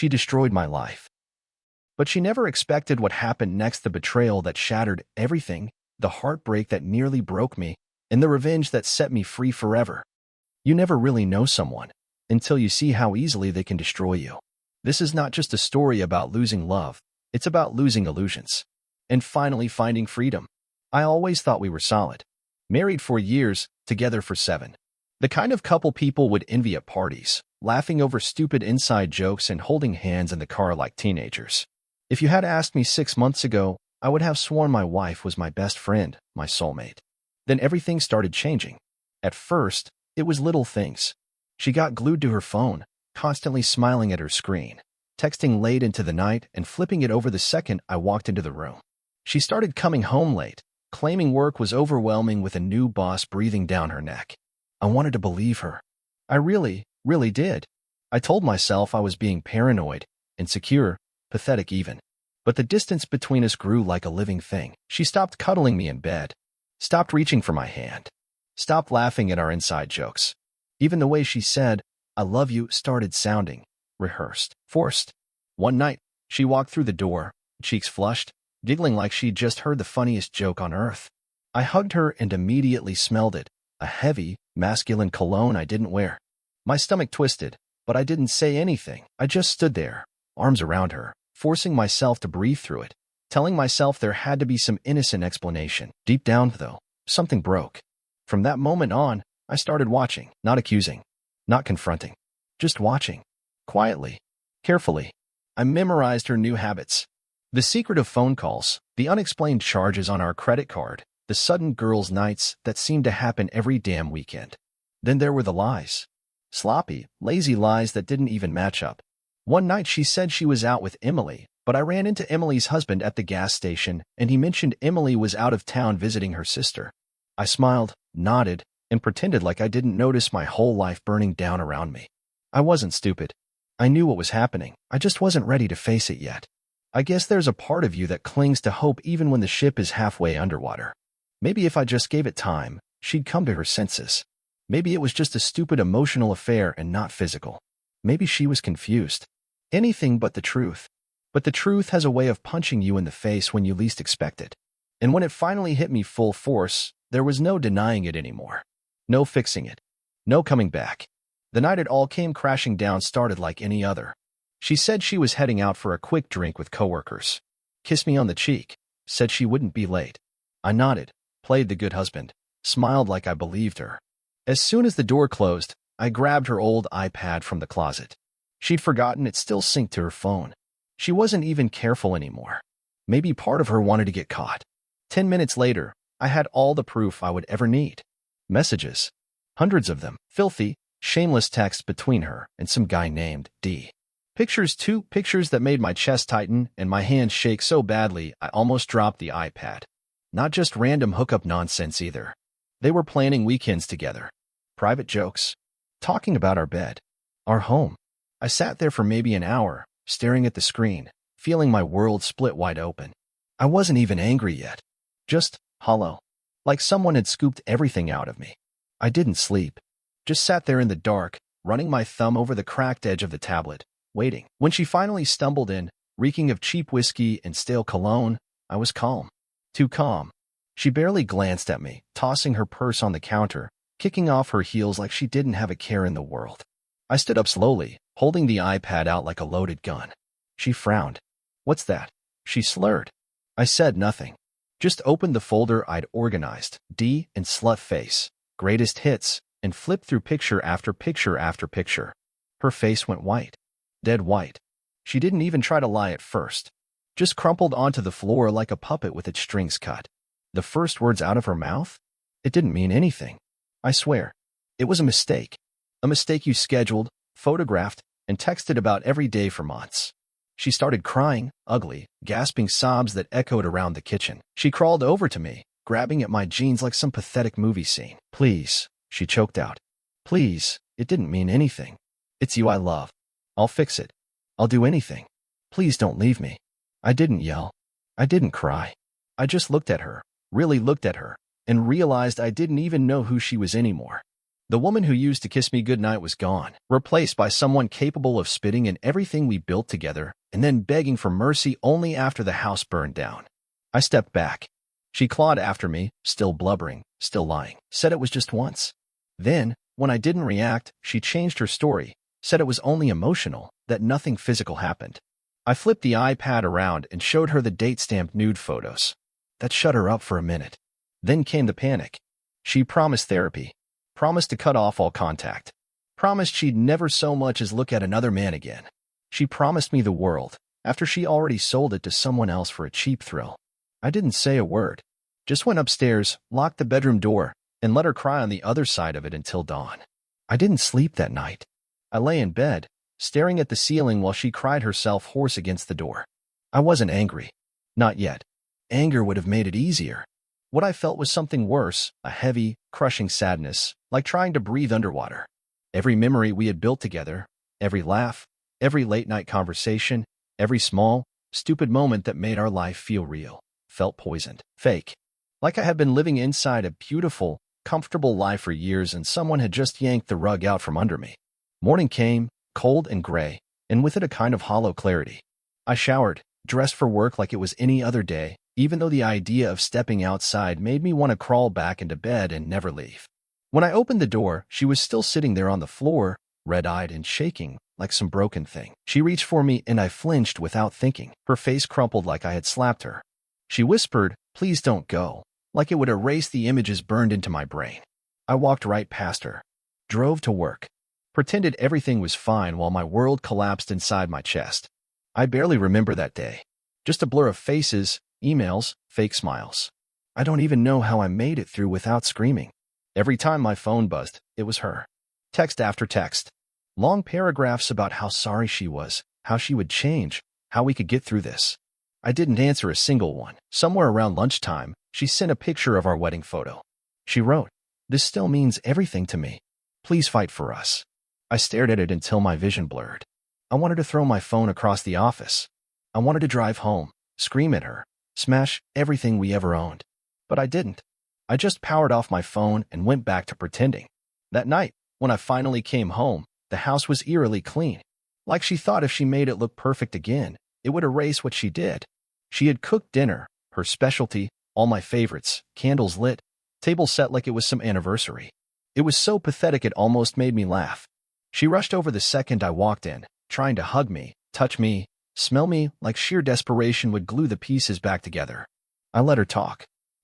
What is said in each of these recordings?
She destroyed my life. But she never expected what happened next, the betrayal that shattered everything, the heartbreak that nearly broke me, and the revenge that set me free forever. You never really know someone until you see how easily they can destroy you. This is not just a story about losing love, it's about losing illusions and finally finding freedom. I always thought we were solid. Married for years, together for 7. The kind of couple people would envy at parties, laughing over stupid inside jokes and holding hands in the car like teenagers. If you had asked me 6 months ago, I would have sworn my wife was my best friend, my soulmate. Then everything started changing. At first, it was little things. She got glued to her phone, constantly smiling at her screen, texting late into the night and flipping it over the second I walked into the room. She started coming home late, claiming work was overwhelming with a new boss breathing down her neck. I wanted to believe her. I really did. I told myself I was being paranoid, insecure, pathetic even. But the distance between us grew like a living thing. She stopped cuddling me in bed, stopped reaching for my hand, stopped laughing at our inside jokes. Even the way she said, "I love you," started sounding rehearsed, forced. One night, she walked through the door, cheeks flushed, giggling like she'd just heard the funniest joke on earth. I hugged her and immediately smelled it, a heavy, masculine cologne I didn't wear. My stomach twisted, but I didn't say anything. I just stood there, arms around her, forcing myself to breathe through it, telling myself there had to be some innocent explanation. Deep down, though, something broke. From that moment on, I started watching, not accusing, not confronting, just watching. Quietly, carefully. I memorized her new habits. The secret of phone calls, the unexplained charges on our credit card, the sudden girls' nights that seemed to happen every damn weekend. Then there were the lies. Sloppy, lazy lies that didn't even match up. One night she said she was out with Emily, but I ran into Emily's husband at the gas station and he mentioned Emily was out of town visiting her sister. I smiled, nodded, and pretended like I didn't notice my whole life burning down around me. I wasn't stupid. I knew what was happening. I just wasn't ready to face it yet. I guess there's a part of you that clings to hope even when the ship is halfway underwater. Maybe if I just gave it time, she'd come to her senses. Maybe it was just a stupid emotional affair and not physical. Maybe she was confused. Anything but the truth. But the truth has a way of punching you in the face when you least expect it. And when it finally hit me full force, there was no denying it anymore. No fixing it. No coming back. The night it all came crashing down started like any other. She said she was heading out for a quick drink with coworkers. Kissed me on the cheek. Said she wouldn't be late. I nodded, played the good husband, smiled like I believed her. As soon as the door closed, I grabbed her old iPad from the closet. She'd forgotten it still synced to her phone. She wasn't even careful anymore. Maybe part of her wanted to get caught. 10 minutes later, I had all the proof I would ever need. Messages. Hundreds of them. Filthy, shameless texts between her and some guy named D. Pictures too, pictures that made my chest tighten and my hands shake so badly I almost dropped the iPad. Not just random hookup nonsense either. They were planning weekends together. Private jokes. Talking about our bed. Our home. I sat there for maybe an hour, staring at the screen, feeling my world split wide open. I wasn't even angry yet. Just hollow. Like someone had scooped everything out of me. I didn't sleep. Just sat there in the dark, running my thumb over the cracked edge of the tablet, waiting. When she finally stumbled in, reeking of cheap whiskey and stale cologne, I was calm. Too calm. She barely glanced at me, tossing her purse on the counter, kicking off her heels like she didn't have a care in the world. I stood up slowly, holding the iPad out like a loaded gun. She frowned. "What's that?" She slurred. I said nothing. Just opened the folder I'd organized, D and slut face, greatest hits, and flipped through picture after picture after picture. Her face went white. Dead white. She didn't even try to lie at first. Just crumpled onto the floor like a puppet with its strings cut. The first words out of her mouth? It didn't mean anything. I swear. It was a mistake. A mistake you scheduled, photographed, and texted about every day for months. She started crying, ugly, gasping sobs that echoed around the kitchen. She crawled over to me, grabbing at my jeans like some pathetic movie scene. "Please," she choked out. "Please, it didn't mean anything. It's you I love. I'll fix it. I'll do anything. Please don't leave me." I didn't yell. I didn't cry. I just looked at her, really looked at her, and realized I didn't even know who she was anymore. The woman who used to kiss me goodnight was gone, replaced by someone capable of spitting in everything we built together and then begging for mercy only after the house burned down. I stepped back. She clawed after me, still blubbering, still lying, said it was just once. Then, when I didn't react, she changed her story, said it was only emotional, that nothing physical happened. I flipped the iPad around and showed her the date-stamped nude photos. That shut her up for a minute. Then came the panic. She promised therapy, promised to cut off all contact, promised she'd never so much as look at another man again. She promised me the world, after she already sold it to someone else for a cheap thrill. I didn't say a word, just went upstairs, locked the bedroom door, and let her cry on the other side of it until dawn. I didn't sleep that night. I lay in bed, staring at the ceiling while she cried herself hoarse against the door. I wasn't angry. Not yet. Anger would have made it easier. What I felt was something worse, a heavy, crushing sadness, like trying to breathe underwater. Every memory we had built together, every laugh, every late-night conversation, every small, stupid moment that made our life feel real, felt poisoned, fake. Like I had been living inside a beautiful, comfortable life for years and someone had just yanked the rug out from under me. Morning came, cold and gray, and with it a kind of hollow clarity. I showered, dressed for work like it was any other day, even though the idea of stepping outside made me want to crawl back into bed and never leave. When I opened the door, she was still sitting there on the floor, red-eyed and shaking, like some broken thing. She reached for me and I flinched without thinking. Her face crumpled like I had slapped her. She whispered, "Please don't go," like it would erase the images burned into my brain. I walked right past her, drove to work, pretended everything was fine while my world collapsed inside my chest. I barely remember that day. Just a blur of faces, emails, fake smiles. I don't even know how I made it through without screaming. Every time my phone buzzed, it was her. Text after text. Long paragraphs about how sorry she was, how she would change, how we could get through this. I didn't answer a single one. Somewhere around lunchtime, she sent a picture of our wedding photo. She wrote, "This still means everything to me. Please fight for us." I stared at it until my vision blurred. I wanted to throw my phone across the office. I wanted to drive home, scream at her, smash everything we ever owned. But I didn't. I just powered off my phone and went back to pretending. That night, when I finally came home, the house was eerily clean. Like she thought if she made it look perfect again, it would erase what she did. She had cooked dinner, her specialty, all my favorites, candles lit, table set like it was some anniversary. It was so pathetic it almost made me laugh. She rushed over the second I walked in, trying to hug me, touch me, smell me, like sheer desperation would glue the pieces back together. I let her talk.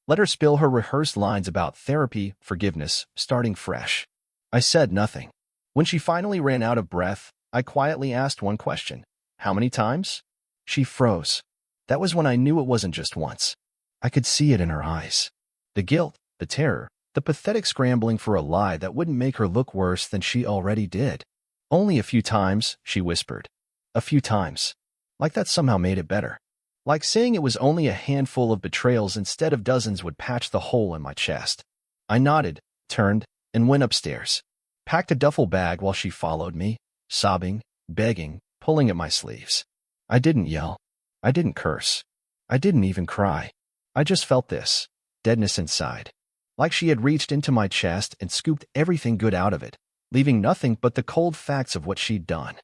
Let her spill her rehearsed lines about therapy, forgiveness, starting fresh. I said nothing. When she finally ran out of breath, I quietly asked one question. "How many times?" She froze. That was when I knew it wasn't just once. I could see it in her eyes. The guilt, the terror, the pathetic scrambling for a lie that wouldn't make her look worse than she already did. "Only a few times," she whispered. "A few times." Like that somehow made it better. Like saying it was only a handful of betrayals instead of dozens would patch the hole in my chest. I nodded, turned, and went upstairs. Packed a duffel bag while she followed me, sobbing, begging, pulling at my sleeves. I didn't yell. I didn't curse. I didn't even cry. I just felt this deadness inside. Like she had reached into my chest and scooped everything good out of it, leaving nothing but the cold facts of what she'd done.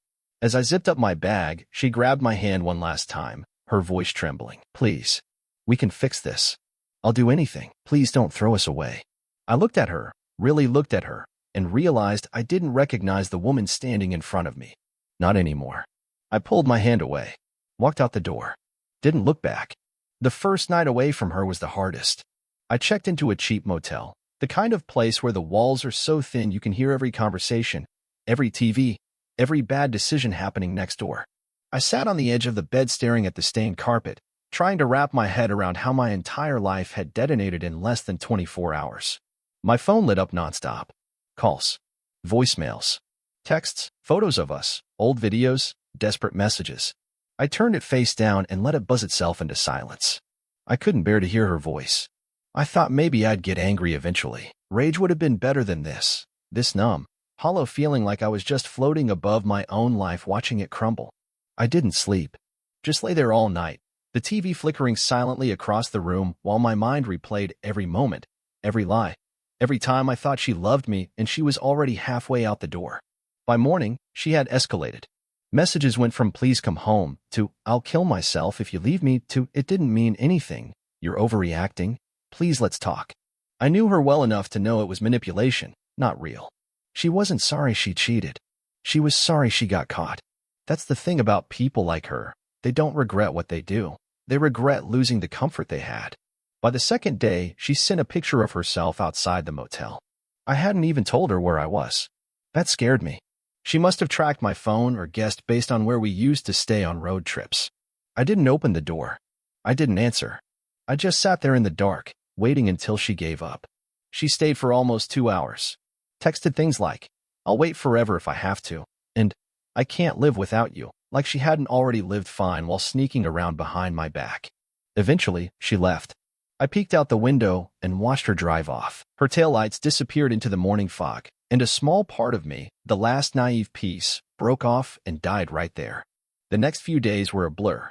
As I zipped up my bag, she grabbed my hand one last time, her voice trembling. "Please. We can fix this. I'll do anything. Please don't throw us away." I looked at her, really looked at her, and realized I didn't recognize the woman standing in front of me. Not anymore. I pulled my hand away, walked out the door, didn't look back. The first night away from her was the hardest. I checked into a cheap motel, the kind of place where the walls are so thin you can hear every conversation, every TV, every bad decision happening next door. I sat on the edge of the bed staring at the stained carpet, trying to wrap my head around how my entire life had detonated in less than 24 hours. My phone lit up nonstop. Calls, voicemails, texts, photos of us, old videos, desperate messages. I turned it face down and let it buzz itself into silence. I couldn't bear to hear her voice. I thought maybe I'd get angry eventually. Rage would have been better than this numb, hollow feeling like I was just floating above my own life watching it crumble. I didn't sleep. Just lay there all night, the TV flickering silently across the room while my mind replayed every moment, every lie, Every time I thought she loved me and she was already halfway out the door. By morning, she had escalated. Messages went from "please come home" to "I'll kill myself if you leave me" to "it didn't mean anything, you're overreacting, please let's talk." I knew her well enough to know it was manipulation, not real. She wasn't sorry she cheated. She was sorry she got caught. That's the thing about people like her. They don't regret what they do. They regret losing the comfort they had. By the second day, she sent a picture of herself outside the motel. I hadn't even told her where I was. That scared me. She must have tracked my phone or guessed based on where we used to stay on road trips. I didn't open the door. I didn't answer. I just sat there in the dark, waiting until she gave up. She stayed for almost 2 hours. Texted things like, "I'll wait forever if I have to," and "I can't live without you," like she hadn't already lived fine while sneaking around behind my back. Eventually, she left. I peeked out the window and watched her drive off. Her taillights disappeared into the morning fog, and a small part of me, the last naive piece, broke off and died right there. The next few days were a blur.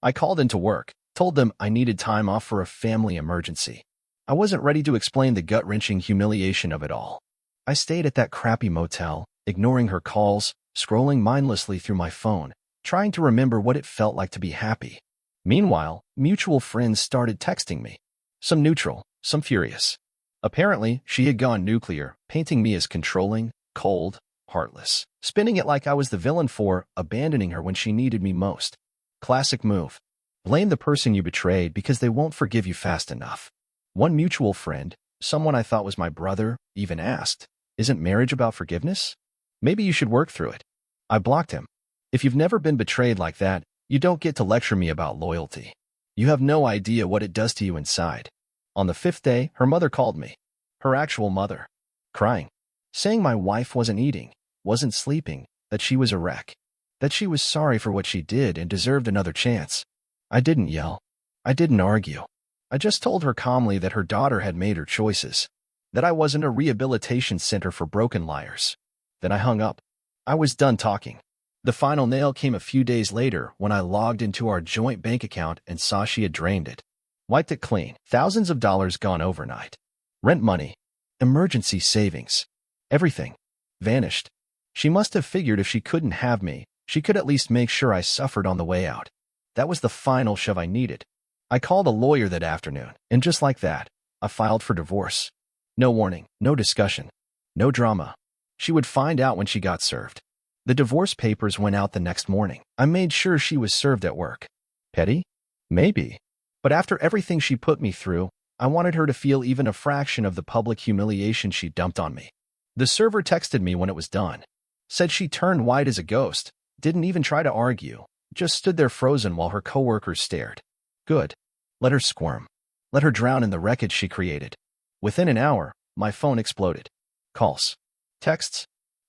I called into work, told them I needed time off for a family emergency. I wasn't ready to explain the gut-wrenching humiliation of it all. I stayed at that crappy motel, ignoring her calls, scrolling mindlessly through my phone, trying to remember what it felt like to be happy. Meanwhile, mutual friends started texting me. Some neutral, some furious. Apparently, she had gone nuclear, painting me as controlling, cold, heartless, spinning it like I was the villain for abandoning her when she needed me most. Classic move. Blame the person you betrayed because they won't forgive you fast enough. One mutual friend, someone I thought was my brother, even asked, "Isn't marriage about forgiveness? Maybe you should work through it." I blocked him. If you've never been betrayed like that, you don't get to lecture me about loyalty. You have no idea what it does to you inside. On the 5th day, her mother called me. Her actual mother. Crying. Saying my wife wasn't eating, wasn't sleeping, that she was a wreck. That she was sorry for what she did and deserved another chance. I didn't yell. I didn't argue. I just told her calmly that her daughter had made her choices. That I wasn't a rehabilitation center for broken liars. Then I hung up. I was done talking. The final nail came a few days later when I logged into our joint bank account and saw she had drained it. Wiped it clean. Thousands of dollars gone overnight. Rent money. Emergency savings. Everything. Vanished. She must have figured if she couldn't have me, she could at least make sure I suffered on the way out. That was the final shove I needed. I called a lawyer that afternoon, and just like that, I filed for divorce. No warning, no discussion, no drama. She would find out when she got served. The divorce papers went out the next morning. I made sure she was served at work. Petty? Maybe. But after everything she put me through, I wanted her to feel even a fraction of the public humiliation she dumped on me. The server texted me when it was done. Said she turned white as a ghost, didn't even try to argue, just stood there frozen while her coworkers stared. Good. Let her squirm. Let her drown in the wreckage she created. Within an hour, my phone exploded. Calls. Texts.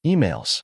Emails.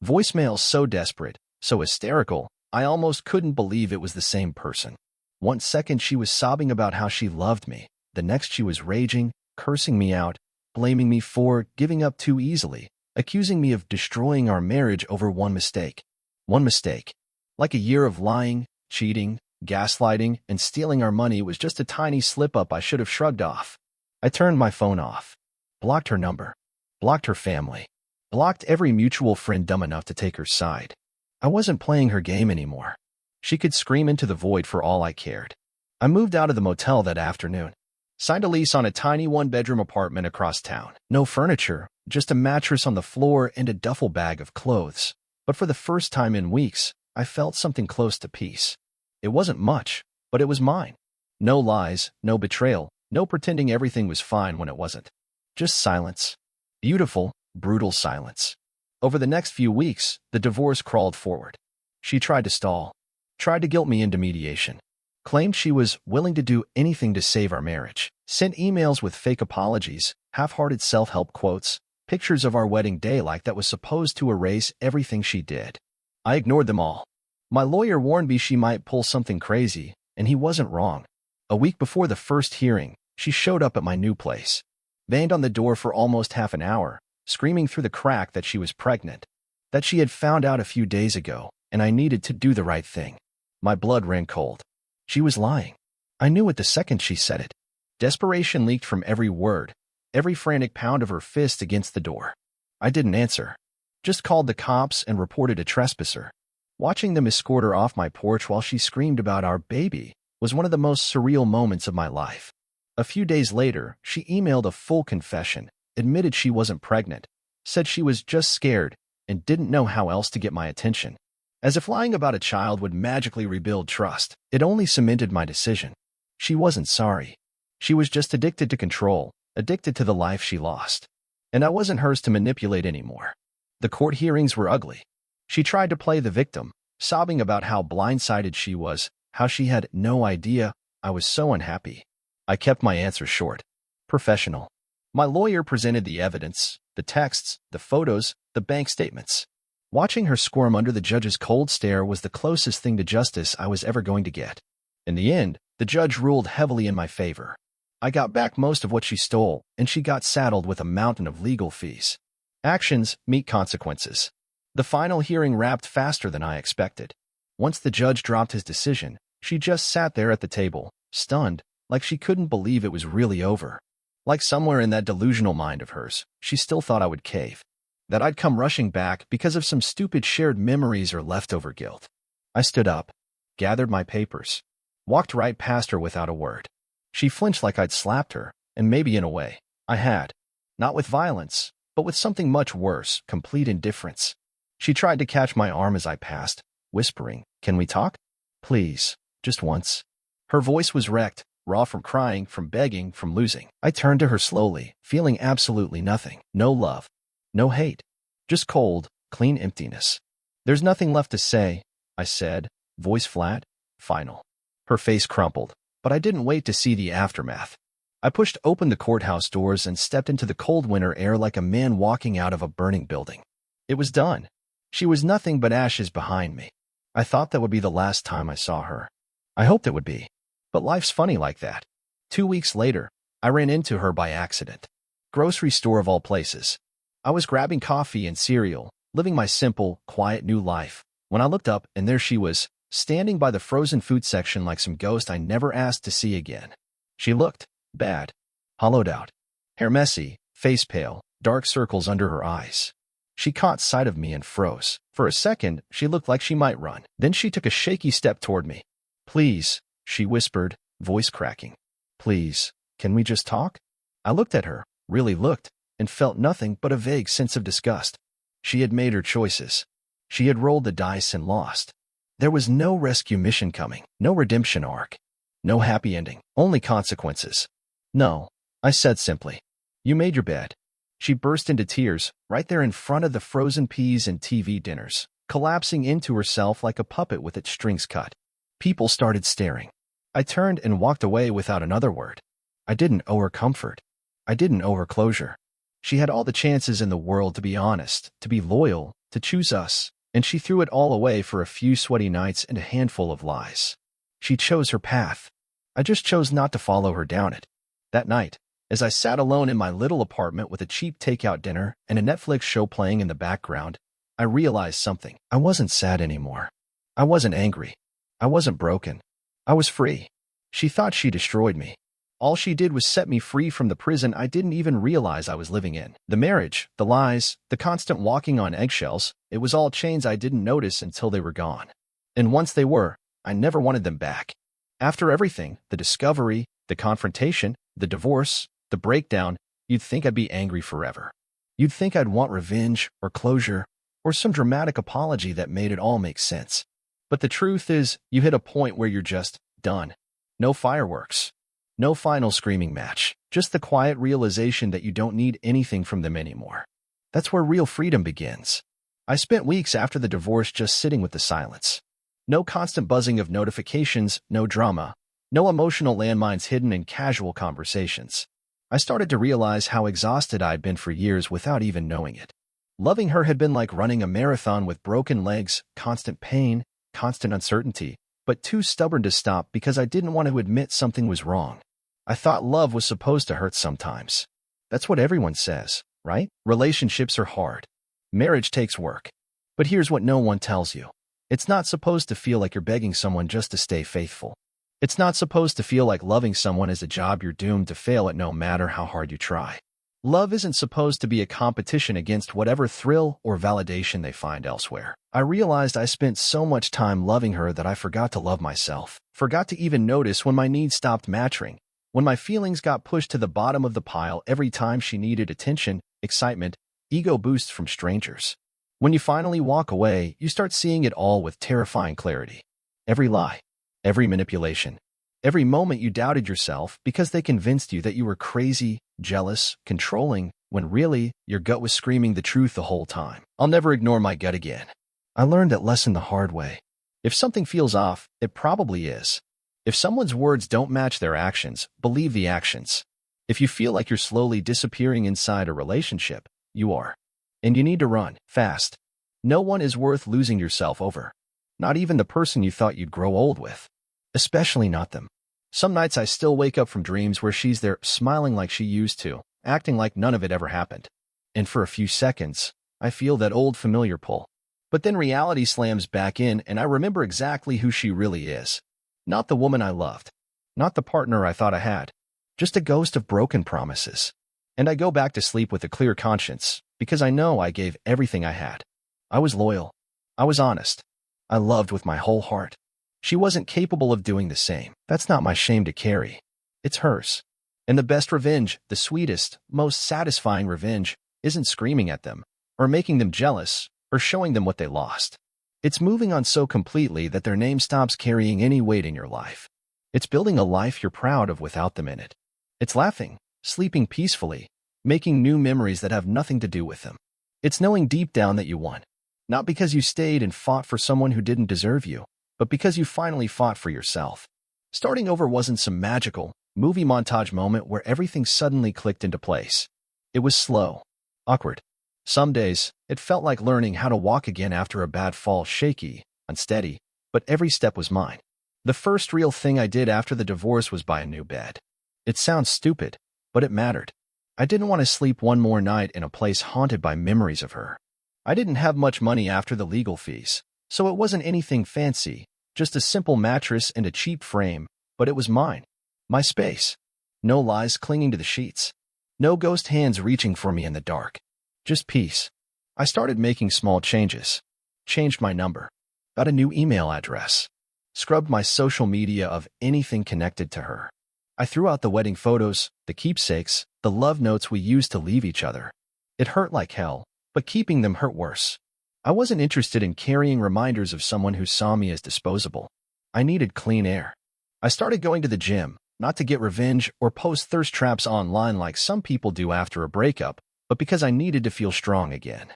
Voicemails so desperate, so hysterical, I almost couldn't believe it was the same person. One second she was sobbing about how she loved me. The next she was raging, cursing me out, blaming me for giving up too easily, accusing me of destroying our marriage over one mistake. One mistake. Like a year of lying, cheating, gaslighting, and stealing our money was just a tiny slip-up I should have shrugged off. I turned my phone off. Blocked her number. Blocked her family. Blocked every mutual friend dumb enough to take her side. I wasn't playing her game anymore. She could scream into the void for all I cared. I moved out of the motel that afternoon. Signed a lease on a tiny one-bedroom apartment across town. No furniture, just a mattress on the floor and a duffel bag of clothes. But for the first time in weeks, I felt something close to peace. It wasn't much, but it was mine. No lies, no betrayal, no pretending everything was fine when it wasn't. Just silence. Beautiful, brutal silence. Over the next few weeks, the divorce crawled forward. She tried to stall. Tried to guilt me into mediation. Claimed she was willing to do anything to save our marriage. Sent emails with fake apologies, half-hearted self-help quotes, pictures of our wedding day like that was supposed to erase everything she did. I ignored them all. My lawyer warned me she might pull something crazy, and he wasn't wrong. A week before the first hearing, she showed up at my new place. Banged on the door for almost half an hour, screaming through the crack that she was pregnant. That she had found out a few days ago, and I needed to do the right thing. My blood ran cold. She was lying. I knew it the second she said it. Desperation leaked from every word. every frantic pound of her fist against the door. I didn't answer. Just called the cops and reported a trespasser. Watching them escort her off my porch while she screamed about our baby was one of the most surreal moments of my life. A few days later, she emailed a full confession, admitted she wasn't pregnant, said she was just scared, and didn't know how else to get my attention. As if lying about a child would magically rebuild trust, it only cemented my decision. She wasn't sorry. She was just addicted to control, addicted to the life she lost. And I wasn't hers to manipulate anymore. The court hearings were ugly. She tried to play the victim, sobbing about how blindsided she was, how she had no idea. I was so unhappy. I kept my answer short. Professional. My lawyer presented the evidence, the texts, the photos, the bank statements. Watching her squirm under the judge's cold stare was the closest thing to justice I was ever going to get. In the end, the judge ruled heavily in my favor. I got back most of what she stole, and she got saddled with a mountain of legal fees. Actions meet consequences. The final hearing wrapped faster than I expected. Once the judge dropped his decision, she just sat there at the table, stunned, like she couldn't believe it was really over. Like somewhere in that delusional mind of hers, she still thought I would cave. That I'd come rushing back because of some stupid shared memories or leftover guilt. I stood up, gathered my papers, walked right past her without a word. She flinched like I'd slapped her, and maybe in a way, I had. Not with violence, but with something much worse, complete indifference. She tried to catch my arm as I passed, whispering, "Can we talk? Please, just once." Her voice was wrecked, raw from crying, from begging, from losing. I turned to her slowly, feeling absolutely nothing. No love. No hate. Just cold, clean emptiness. "There's nothing left to say," I said, voice flat, final. Her face crumpled, but I didn't wait to see the aftermath. I pushed open the courthouse doors and stepped into the cold winter air like a man walking out of a burning building. It was done. She was nothing but ashes behind me. I thought that would be the last time I saw her. I hoped it would be. But life's funny like that. 2 weeks later, I ran into her by accident. Grocery store of all places. I was grabbing coffee and cereal, living my simple, quiet new life, when I looked up and there she was, standing by the frozen food section like some ghost I never asked to see again. She looked bad, hollowed out, hair messy, face pale, dark circles under her eyes. She caught sight of me and froze. For a second, she looked like she might run. Then she took a shaky step toward me. "Please," she whispered, voice cracking. "Please, can we just talk?" I looked at her, really looked, and felt nothing but a vague sense of disgust. She had made her choices. She had rolled the dice and lost. There was no rescue mission coming, no redemption arc, no happy ending, only consequences. "No," I said simply. "You made your bed." She burst into tears, right there in front of the frozen peas and TV dinners, collapsing into herself like a puppet with its strings cut. People started staring. I turned and walked away without another word. I didn't owe her comfort. I didn't owe her closure. She had all the chances in the world to be honest, to be loyal, to choose us, and she threw it all away for a few sweaty nights and a handful of lies. She chose her path. I just chose not to follow her down it. That night, as I sat alone in my little apartment with a cheap takeout dinner and a Netflix show playing in the background, I realized something. I wasn't sad anymore. I wasn't angry. I wasn't broken. I was free. She thought she destroyed me. All she did was set me free from the prison I didn't even realize I was living in. The marriage, the lies, the constant walking on eggshells, it was all chains I didn't notice until they were gone. And once they were, I never wanted them back. After everything, the discovery, the confrontation, the divorce, the breakdown, you'd think I'd be angry forever. You'd think I'd want revenge or closure or some dramatic apology that made it all make sense. But the truth is, you hit a point where you're just done. No fireworks. No final screaming match. Just the quiet realization that you don't need anything from them anymore. That's where real freedom begins. I spent weeks after the divorce just sitting with the silence. No constant buzzing of notifications, no drama, no emotional landmines hidden in casual conversations. I started to realize how exhausted I'd been for years without even knowing it. Loving her had been like running a marathon with broken legs, constant pain, constant uncertainty, but too stubborn to stop because I didn't want to admit something was wrong. I thought love was supposed to hurt sometimes. That's what everyone says, right? Relationships are hard. Marriage takes work. But here's what no one tells you. It's not supposed to feel like you're begging someone just to stay faithful. It's not supposed to feel like loving someone is a job you're doomed to fail at no matter how hard you try. Love isn't supposed to be a competition against whatever thrill or validation they find elsewhere. I realized I spent so much time loving her that I forgot to love myself, forgot to even notice when my needs stopped matching, when my feelings got pushed to the bottom of the pile every time she needed attention, excitement, ego boosts from strangers. When you finally walk away, you start seeing it all with terrifying clarity. Every lie, every manipulation, every moment you doubted yourself because they convinced you that you were crazy, jealous, controlling, when really, your gut was screaming the truth the whole time. I'll never ignore my gut again. I learned that lesson the hard way. If something feels off, it probably is. If someone's words don't match their actions, believe the actions. If you feel like you're slowly disappearing inside a relationship, you are. And you need to run, fast. No one is worth losing yourself over. Not even the person you thought you'd grow old with. Especially not them. Some nights I still wake up from dreams where she's there, smiling like she used to, acting like none of it ever happened. And for a few seconds, I feel that old familiar pull. But then reality slams back in and I remember exactly who she really is. Not the woman I loved. Not the partner I thought I had. Just a ghost of broken promises. And I go back to sleep with a clear conscience, because I know I gave everything I had. I was loyal. I was honest. I loved with my whole heart. She wasn't capable of doing the same. That's not my shame to carry. It's hers. And the best revenge, the sweetest, most satisfying revenge, isn't screaming at them, or making them jealous, or showing them what they lost. It's moving on so completely that their name stops carrying any weight in your life. It's building a life you're proud of without them in it. It's laughing, sleeping peacefully, making new memories that have nothing to do with them. It's knowing deep down that you won. Not because you stayed and fought for someone who didn't deserve you, but because you finally fought for yourself. Starting over wasn't some magical, movie montage moment where everything suddenly clicked into place. It was slow, awkward. Some days, it felt like learning how to walk again after a bad fall, shaky, unsteady, but every step was mine. The first real thing I did after the divorce was buy a new bed. It sounds stupid, but it mattered. I didn't want to sleep one more night in a place haunted by memories of her. I didn't have much money after the legal fees, so it wasn't anything fancy, just a simple mattress and a cheap frame, but it was mine. My space. No lies clinging to the sheets. No ghost hands reaching for me in the dark. Just peace. I started making small changes. Changed my number. Got a new email address. Scrubbed my social media of anything connected to her. I threw out the wedding photos, the keepsakes, the love notes we used to leave each other. It hurt like hell, but keeping them hurt worse. I wasn't interested in carrying reminders of someone who saw me as disposable. I needed clean air. I started going to the gym, not to get revenge or post thirst traps online like some people do after a breakup, but because I needed to feel strong again.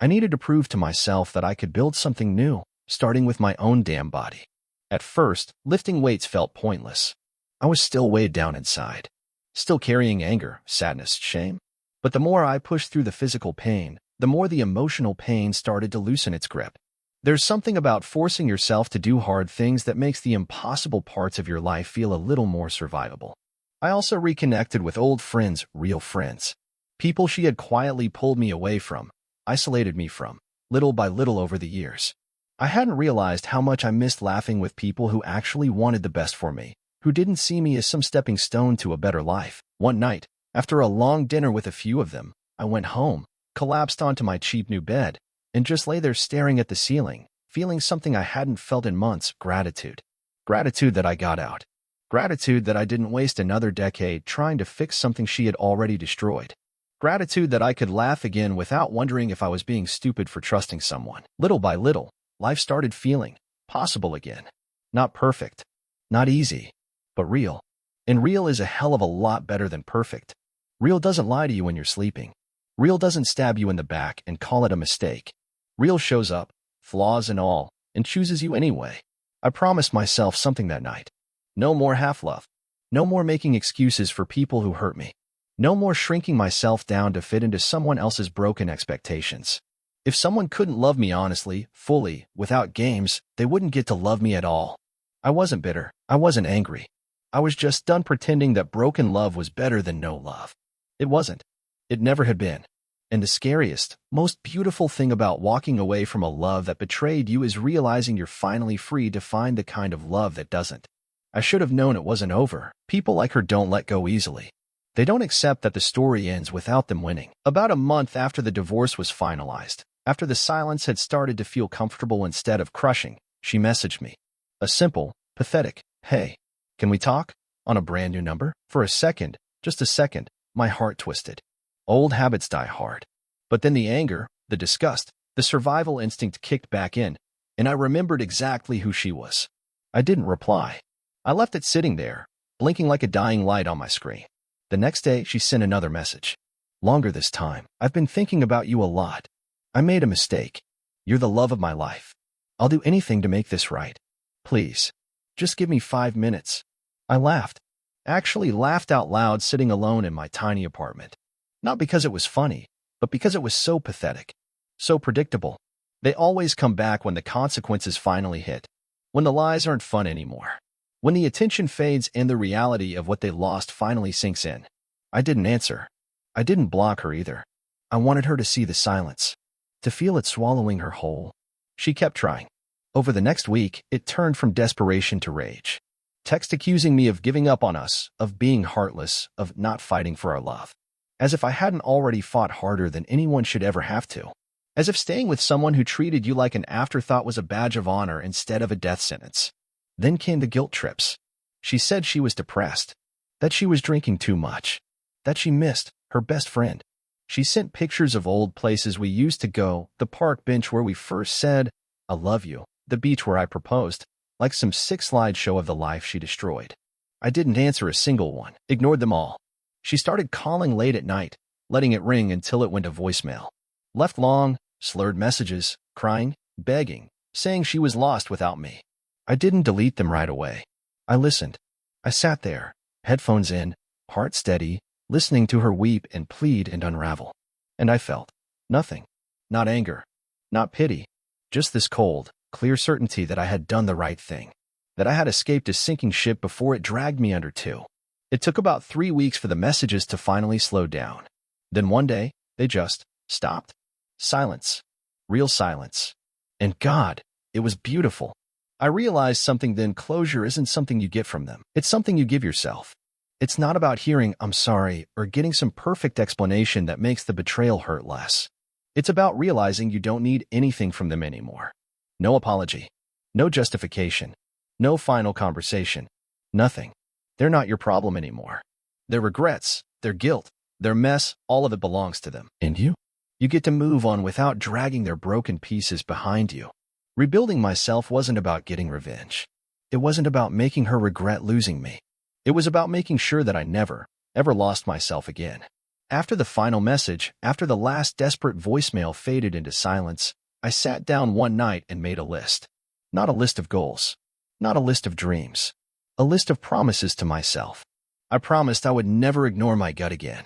I needed to prove to myself that I could build something new, starting with my own damn body. At first, lifting weights felt pointless. I was still weighed down inside. Still carrying anger, sadness, shame. But the more I pushed through the physical pain, the more the emotional pain started to loosen its grip. There's something about forcing yourself to do hard things that makes the impossible parts of your life feel a little more survivable. I also reconnected with old friends, real friends. People she had quietly pulled me away from, isolated me from, little by little over the years. I hadn't realized how much I missed laughing with people who actually wanted the best for me, who didn't see me as some stepping stone to a better life. One night, after a long dinner with a few of them, I went home, collapsed onto my cheap new bed, and just lay there staring at the ceiling, feeling something I hadn't felt in months, gratitude. Gratitude that I got out. Gratitude that I didn't waste another decade trying to fix something she had already destroyed. Gratitude that I could laugh again without wondering if I was being stupid for trusting someone. Little by little, life started feeling possible again. Not perfect. Not easy. But real. And real is a hell of a lot better than perfect. Real doesn't lie to you when you're sleeping. Real doesn't stab you in the back and call it a mistake. Real shows up, flaws and all, and chooses you anyway. I promised myself something that night. No more half-love. No more making excuses for people who hurt me. No more shrinking myself down to fit into someone else's broken expectations. If someone couldn't love me honestly, fully, without games, they wouldn't get to love me at all. I wasn't bitter. I wasn't angry. I was just done pretending that broken love was better than no love. It wasn't. It never had been. And the scariest, most beautiful thing about walking away from a love that betrayed you is realizing you're finally free to find the kind of love that doesn't. I should have known it wasn't over. People like her don't let go easily. They don't accept that the story ends without them winning. About a month after the divorce was finalized, after the silence had started to feel comfortable instead of crushing, she messaged me. A simple, pathetic, "Hey, can we talk?" on a brand new number. For a second, just a second, my heart twisted. Old habits die hard. But then the anger, the disgust, the survival instinct kicked back in, and I remembered exactly who she was. I didn't reply. I left it sitting there, blinking like a dying light on my screen. The next day, she sent another message. Longer this time. "I've been thinking about you a lot. I made a mistake. You're the love of my life. I'll do anything to make this right. Please, just give me 5 minutes." I laughed. Actually laughed out loud sitting alone in my tiny apartment. Not because it was funny, but because it was so pathetic. So predictable. They always come back when the consequences finally hit. When the lies aren't fun anymore. When the attention fades and the reality of what they lost finally sinks in. I didn't answer. I didn't block her either. I wanted her to see the silence, to feel it swallowing her whole. She kept trying. Over the next week, it turned from desperation to rage. Text accusing me of giving up on us, of being heartless, of not fighting for our love. As if I hadn't already fought harder than anyone should ever have to. As if staying with someone who treated you like an afterthought was a badge of honor instead of a death sentence. Then came the guilt trips. She said she was depressed, that she was drinking too much, that she missed her best friend. She sent pictures of old places we used to go, the park bench where we first said, "I love you," the beach where I proposed, like some sick slideshow of the life she destroyed. I didn't answer a single one, ignored them all. She started calling late at night, letting it ring until it went to voicemail. Left long, slurred messages, crying, begging, saying she was lost without me. I didn't delete them right away. I listened. I sat there, headphones in, heart steady, listening to her weep and plead and unravel. And I felt nothing. Not anger. Not pity. Just this cold, clear certainty that I had done the right thing. That I had escaped a sinking ship before it dragged me under too. It took about 3 weeks for the messages to finally slow down. Then one day, they just stopped. Silence. Real silence. And God, it was beautiful. I realized something then: closure isn't something you get from them. It's something you give yourself. It's not about hearing "I'm sorry" or getting some perfect explanation that makes the betrayal hurt less. It's about realizing you don't need anything from them anymore. No apology. No justification. No final conversation. Nothing. They're not your problem anymore. Their regrets, their guilt, their mess, all of it belongs to them. And you? You get to move on without dragging their broken pieces behind you. Rebuilding myself wasn't about getting revenge. It wasn't about making her regret losing me. It was about making sure that I never, ever lost myself again. After the final message, after the last desperate voicemail faded into silence, I sat down one night and made a list. Not a list of goals. Not a list of dreams. A list of promises to myself. I promised I would never ignore my gut again.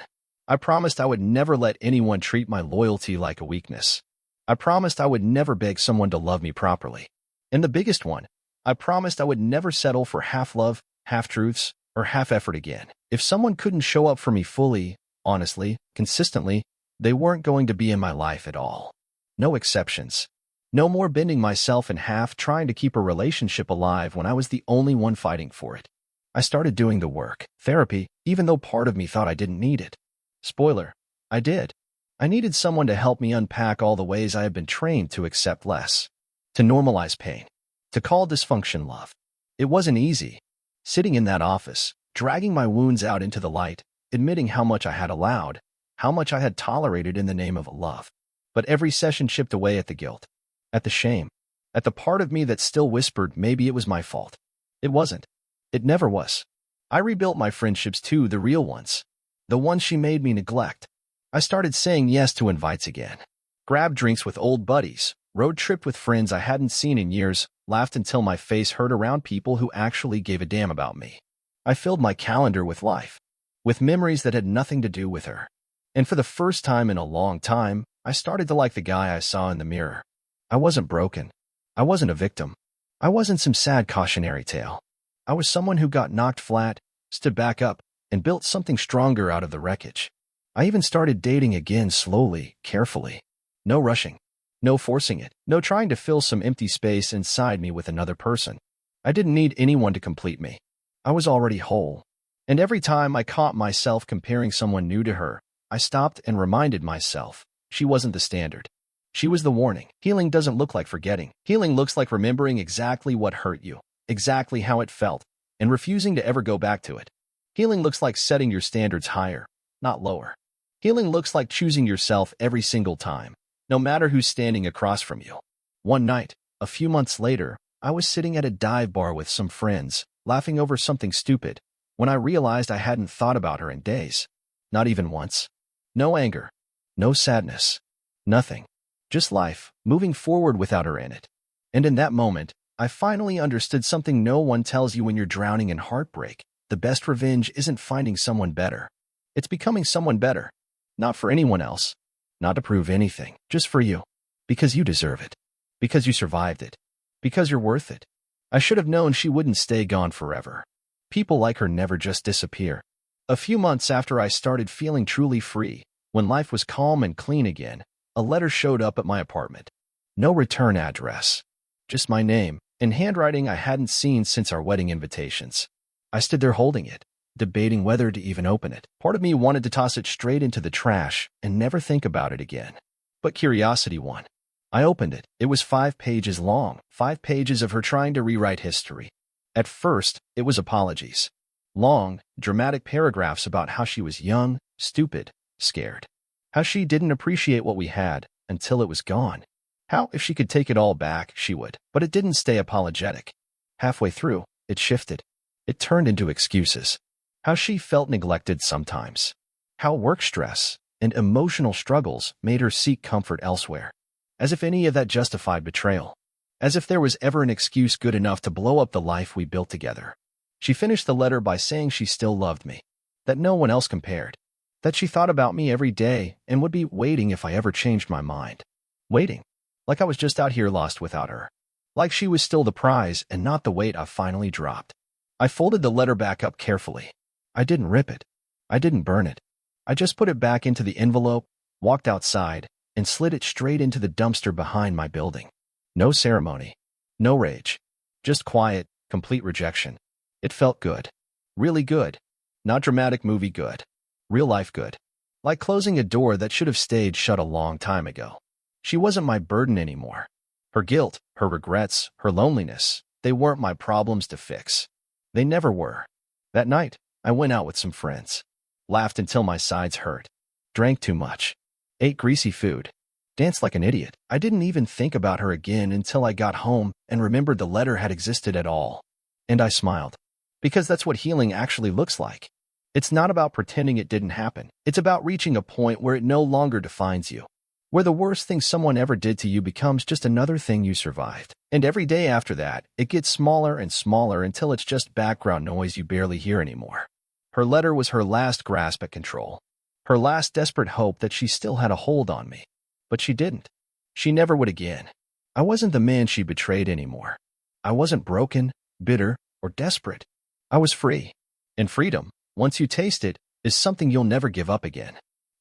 I promised I would never let anyone treat my loyalty like a weakness. I promised I would never beg someone to love me properly. And the biggest one, I promised I would never settle for half-love, half-truths, or half-effort again. If someone couldn't show up for me fully, honestly, consistently, they weren't going to be in my life at all. No exceptions. No more bending myself in half trying to keep a relationship alive when I was the only one fighting for it. I started doing the work, therapy, even though part of me thought I didn't need it. Spoiler, I did. I needed someone to help me unpack all the ways I had been trained to accept less, to normalize pain, to call dysfunction love. It wasn't easy. Sitting in that office, dragging my wounds out into the light, admitting how much I had allowed, how much I had tolerated in the name of love. But every session chipped away at the guilt, at the shame, at the part of me that still whispered maybe it was my fault. It wasn't. It never was. I rebuilt my friendships too, the real ones. The ones she made me neglect. I started saying yes to invites again. Grabbed drinks with old buddies, road tripped with friends I hadn't seen in years, laughed until my face hurt around people who actually gave a damn about me. I filled my calendar with life, with memories that had nothing to do with her. And for the first time in a long time, I started to like the guy I saw in the mirror. I wasn't broken. I wasn't a victim. I wasn't some sad cautionary tale. I was someone who got knocked flat, stood back up, and built something stronger out of the wreckage. I even started dating again slowly, carefully. No rushing. No forcing it. No trying to fill some empty space inside me with another person. I didn't need anyone to complete me. I was already whole. And every time I caught myself comparing someone new to her, I stopped and reminded myself, she wasn't the standard. She was the warning. Healing doesn't look like forgetting. Healing looks like remembering exactly what hurt you, exactly how it felt, and refusing to ever go back to it. Healing looks like setting your standards higher, not lower. Healing looks like choosing yourself every single time, no matter who's standing across from you. One night, a few months later, I was sitting at a dive bar with some friends, laughing over something stupid, when I realized I hadn't thought about her in days. Not even once. No anger. No sadness. Nothing. Just life, moving forward without her in it. And in that moment, I finally understood something no one tells you when you're drowning in heartbreak. The best revenge isn't finding someone better. It's becoming someone better. Not for anyone else. Not to prove anything. Just for you. Because you deserve it. Because you survived it. Because you're worth it. I should have known she wouldn't stay gone forever. People like her never just disappear. A few months after I started feeling truly free, when life was calm and clean again, a letter showed up at my apartment. No return address. Just my name, in handwriting I hadn't seen since our wedding invitations. I stood there holding it, debating whether to even open it. Part of me wanted to toss it straight into the trash and never think about it again. But curiosity won. I opened it. It was 5 pages long, 5 pages of her trying to rewrite history. At first, it was apologies. Long, dramatic paragraphs about how she was young, stupid, scared. How she didn't appreciate what we had until it was gone. How, if she could take it all back, she would. But it didn't stay apologetic. Halfway through, it shifted. It turned into excuses. How she felt neglected sometimes. How work stress and emotional struggles made her seek comfort elsewhere. As if any of that justified betrayal. As if there was ever an excuse good enough to blow up the life we built together. She finished the letter by saying she still loved me. That no one else compared. That she thought about me every day and would be waiting if I ever changed my mind. Waiting. Like I was just out here lost without her. Like she was still the prize and not the weight I finally dropped. I folded the letter back up carefully. I didn't rip it. I didn't burn it. I just put it back into the envelope, walked outside, and slid it straight into the dumpster behind my building. No ceremony. No rage. Just quiet, complete rejection. It felt good. Really good. Not dramatic movie good. Real life good. Like closing a door that should have stayed shut a long time ago. She wasn't my burden anymore. Her guilt, her regrets, her loneliness, they weren't my problems to fix. They never were. That night, I went out with some friends. Laughed until my sides hurt. Drank too much. Ate greasy food. Danced like an idiot. I didn't even think about her again until I got home and remembered the letter had existed at all. And I smiled. Because that's what healing actually looks like. It's not about pretending it didn't happen. It's about reaching a point where it no longer defines you. Where the worst thing someone ever did to you becomes just another thing you survived. And every day after that, it gets smaller and smaller until it's just background noise you barely hear anymore. Her letter was her last grasp at control. Her last desperate hope that she still had a hold on me. But she didn't. She never would again. I wasn't the man she betrayed anymore. I wasn't broken, bitter, or desperate. I was free. And freedom, once you taste it, is something you'll never give up again.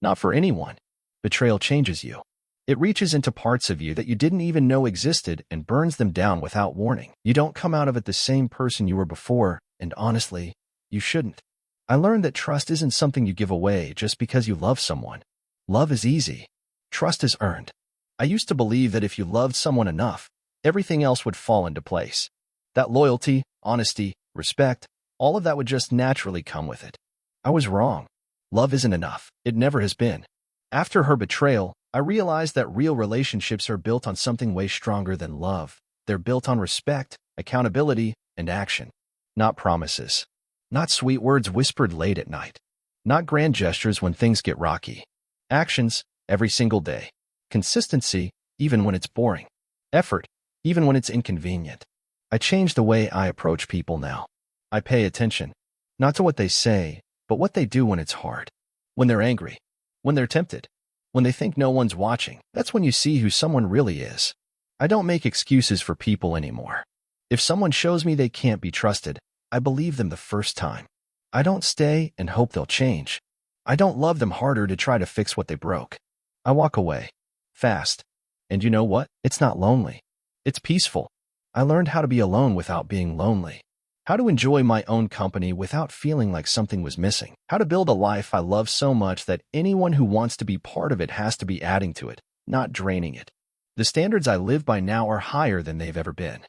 Not for anyone. Betrayal changes you. It reaches into parts of you that you didn't even know existed and burns them down without warning. You don't come out of it the same person you were before, and honestly, you shouldn't. I learned that trust isn't something you give away just because you love someone. Love is easy. Trust is earned. I used to believe that if you loved someone enough, everything else would fall into place. That loyalty, honesty, respect, all of that would just naturally come with it. I was wrong. Love isn't enough. It never has been. After her betrayal, I realized that real relationships are built on something way stronger than love. They're built on respect, accountability, and action. Not promises. Not sweet words whispered late at night. Not grand gestures when things get rocky. Actions, every single day. Consistency, even when it's boring. Effort, even when it's inconvenient. I changed the way I approach people now. I pay attention, not to what they say, but what they do when it's hard. When they're angry. When they're tempted. When they think no one's watching. That's when you see who someone really is. I don't make excuses for people anymore. If someone shows me they can't be trusted, I believe them the first time. I don't stay and hope they'll change. I don't love them harder to try to fix what they broke. I walk away. Fast. And you know what? It's not lonely. It's peaceful. I learned how to be alone without being lonely. How to enjoy my own company without feeling like something was missing. How to build a life I love so much that anyone who wants to be part of it has to be adding to it, not draining it. The standards I live by now are higher than they've ever been.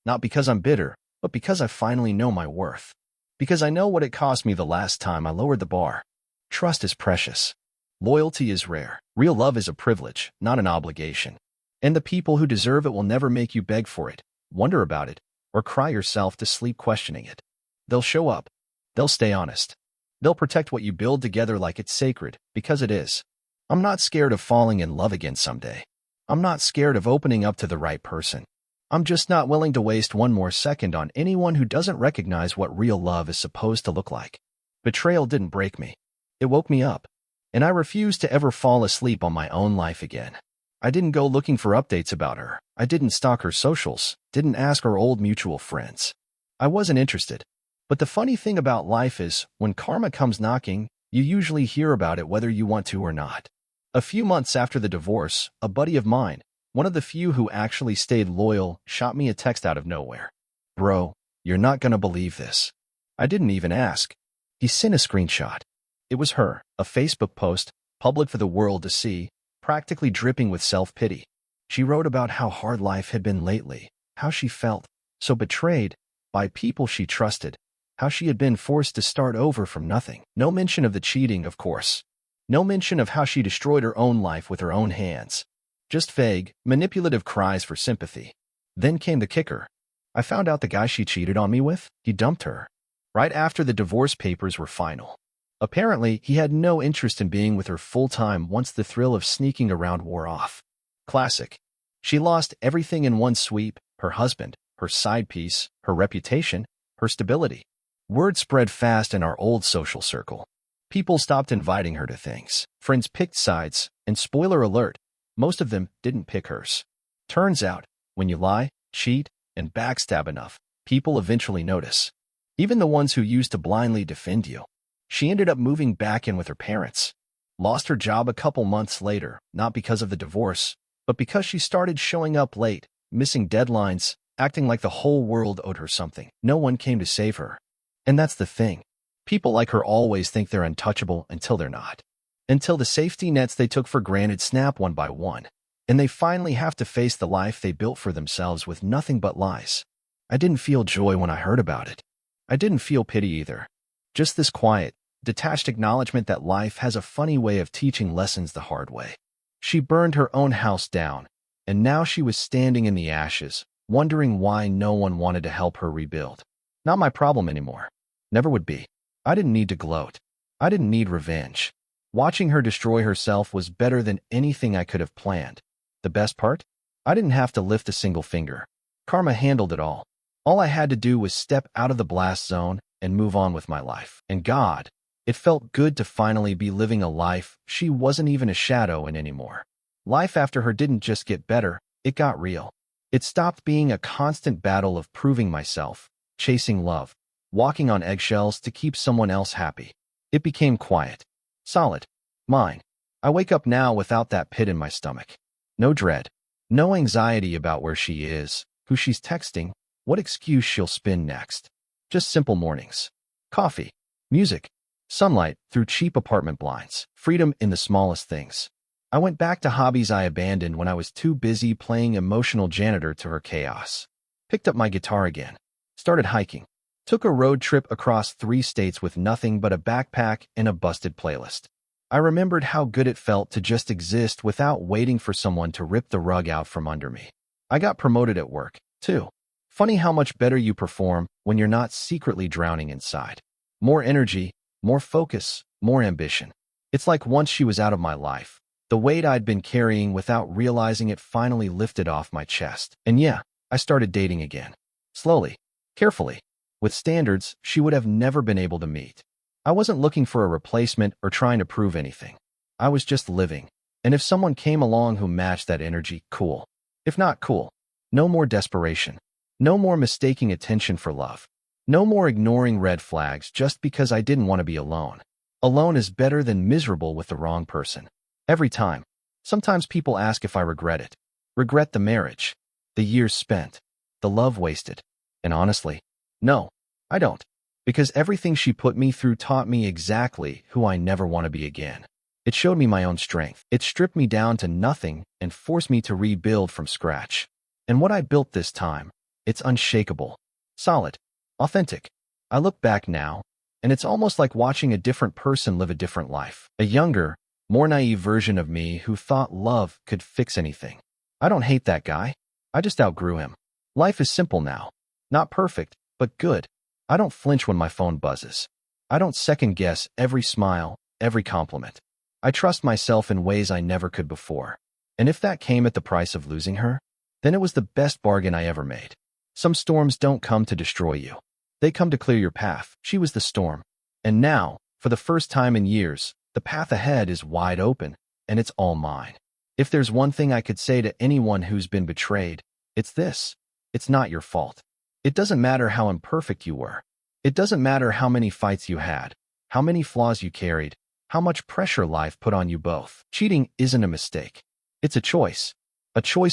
Not because I'm bitter, but because I finally know my worth. Because I know what it cost me the last time I lowered the bar. Trust is precious. Loyalty is rare. Real love is a privilege, not an obligation. And the people who deserve it will never make you beg for it, wonder about it, or cry yourself to sleep questioning it. They'll show up. They'll stay honest. They'll protect what you build together like it's sacred, because it is. I'm not scared of falling in love again someday. I'm not scared of opening up to the right person. I'm just not willing to waste one more second on anyone who doesn't recognize what real love is supposed to look like. Betrayal didn't break me. It woke me up. And I refuse to ever fall asleep on my own life again. I didn't go looking for updates about her. I didn't stalk her socials, didn't ask her old mutual friends. I wasn't interested. But the funny thing about life is, when karma comes knocking, you usually hear about it whether you want to or not. A few months after the divorce, a buddy of mine, one of the few who actually stayed loyal, shot me a text out of nowhere. "Bro, you're not gonna believe this." I didn't even ask. He sent a screenshot. It was her, a Facebook post, public for the world to see, practically dripping with self-pity. She wrote about how hard life had been lately, how she felt so betrayed by people she trusted, how she had been forced to start over from nothing. No mention of the cheating, of course. No mention of how she destroyed her own life with her own hands. Just vague, manipulative cries for sympathy. Then came the kicker. I found out the guy she cheated on me with, he dumped her. Right after the divorce papers were final. Apparently, he had no interest in being with her full-time once the thrill of sneaking around wore off. Classic. She lost everything in one sweep: her husband, her side piece, her reputation, her stability. Word spread fast in our old social circle. People stopped inviting her to things. Friends picked sides, and spoiler alert, most of them didn't pick hers. Turns out, when you lie, cheat, and backstab enough, people eventually notice. Even the ones who used to blindly defend you. She ended up moving back in with her parents. Lost her job a couple months later, not because of the divorce, but because she started showing up late, missing deadlines, acting like the whole world owed her something. No one came to save her. And that's the thing. People like her always think they're untouchable until they're not. Until the safety nets they took for granted snap one by one, and they finally have to face the life they built for themselves with nothing but lies. I didn't feel joy when I heard about it. I didn't feel pity either. Just this quiet, detached acknowledgement that life has a funny way of teaching lessons the hard way. She burned her own house down, and now she was standing in the ashes, wondering why no one wanted to help her rebuild. Not my problem anymore. Never would be. I didn't need to gloat. I didn't need revenge. Watching her destroy herself was better than anything I could have planned. The best part? I didn't have to lift a single finger. Karma handled it all. All I had to do was step out of the blast zone and move on with my life. And God, it felt good to finally be living a life she wasn't even a shadow in anymore. Life after her didn't just get better, it got real. It stopped being a constant battle of proving myself, chasing love, walking on eggshells to keep someone else happy. It became quiet, solid, mine. I wake up now without that pit in my stomach. No dread, no anxiety about where she is, who she's texting, what excuse she'll spin next. Just simple mornings. Coffee, music, sunlight through cheap apartment blinds, freedom in the smallest things. I went back to hobbies I abandoned when I was too busy playing emotional janitor to her chaos. Picked up my guitar again. Started hiking. Took a road trip across 3 states with nothing but a backpack and a busted playlist. I remembered how good it felt to just exist without waiting for someone to rip the rug out from under me. I got promoted at work, too. Funny how much better you perform when you're not secretly drowning inside. More energy, more focus, more ambition. It's like once she was out of my life, the weight I'd been carrying without realizing it finally lifted off my chest. And yeah, I started dating again. Slowly, carefully, with standards she would have never been able to meet. I wasn't looking for a replacement or trying to prove anything. I was just living. And if someone came along who matched that energy, cool. If not, cool. No more desperation. No more mistaking attention for love. No more ignoring red flags just because I didn't want to be alone. Alone is better than miserable with the wrong person. Every time. Sometimes people ask if I regret it. Regret the marriage, the years spent, the love wasted. And honestly, no. I don't. Because everything she put me through taught me exactly who I never want to be again. It showed me my own strength. It stripped me down to nothing and forced me to rebuild from scratch. And what I built this time, it's unshakable, solid, authentic. I look back now, and it's almost like watching a different person live a different life. A younger, more naive version of me who thought love could fix anything. I don't hate that guy. I just outgrew him. Life is simple now. Not perfect, but good. I don't flinch when my phone buzzes. I don't second-guess every smile, every compliment. I trust myself in ways I never could before. And if that came at the price of losing her, then it was the best bargain I ever made. Some storms don't come to destroy you. They come to clear your path. She was the storm. And now, for the first time in years, the path ahead is wide open, and it's all mine. If there's one thing I could say to anyone who's been betrayed, it's this. It's not your fault. It doesn't matter how imperfect you were. It doesn't matter how many fights you had, how many flaws you carried, how much pressure life put on you both. Cheating isn't a mistake. It's a choice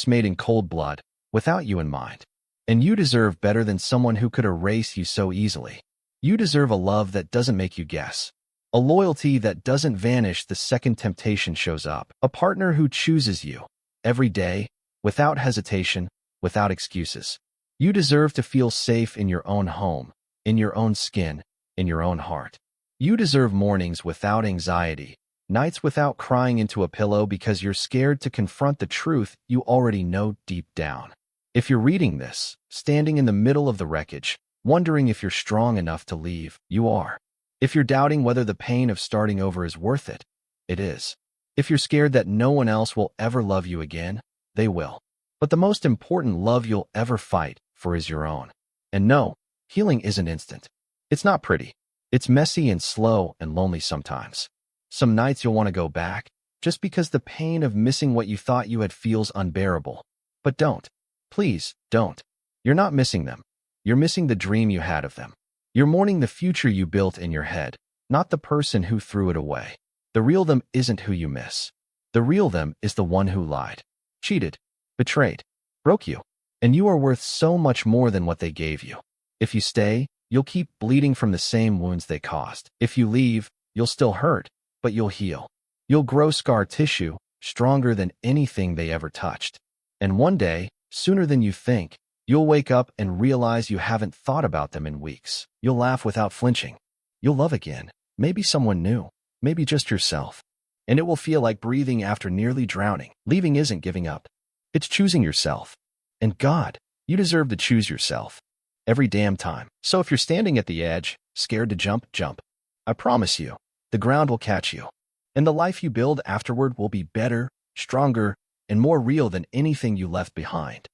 made in cold blood, without you in mind. And you deserve better than someone who could erase you so easily. You deserve a love that doesn't make you guess, a loyalty that doesn't vanish the second temptation shows up, a partner who chooses you every day, without hesitation, without excuses. You deserve to feel safe in your own home, in your own skin, in your own heart. You deserve mornings without anxiety, nights without crying into a pillow because you're scared to confront the truth you already know deep down. If you're reading this, standing in the middle of the wreckage, wondering if you're strong enough to leave, you are. If you're doubting whether the pain of starting over is worth it, it is. If you're scared that no one else will ever love you again, they will. But the most important love you'll ever fight for is your own. And no, healing isn't instant. It's not pretty. It's messy and slow and lonely sometimes. Some nights you'll want to go back, just because the pain of missing what you thought you had feels unbearable. But don't. Please, don't. You're not missing them. You're missing the dream you had of them. You're mourning the future you built in your head, not the person who threw it away. The real them isn't who you miss. The real them is the one who lied, cheated, betrayed, broke you. And you are worth so much more than what they gave you. If you stay, you'll keep bleeding from the same wounds they caused. If you leave, you'll still hurt, but you'll heal. You'll grow scar tissue, stronger than anything they ever touched. And one day, sooner than you think, you'll wake up and realize you haven't thought about them in weeks. You'll laugh without flinching. You'll love again. Maybe someone new. Maybe just yourself. And it will feel like breathing after nearly drowning. Leaving isn't giving up. It's choosing yourself. And God, you deserve to choose yourself. Every damn time. So if you're standing at the edge, scared to jump, jump. I promise you, the ground will catch you. And the life you build afterward will be better, stronger, and more real than anything you left behind.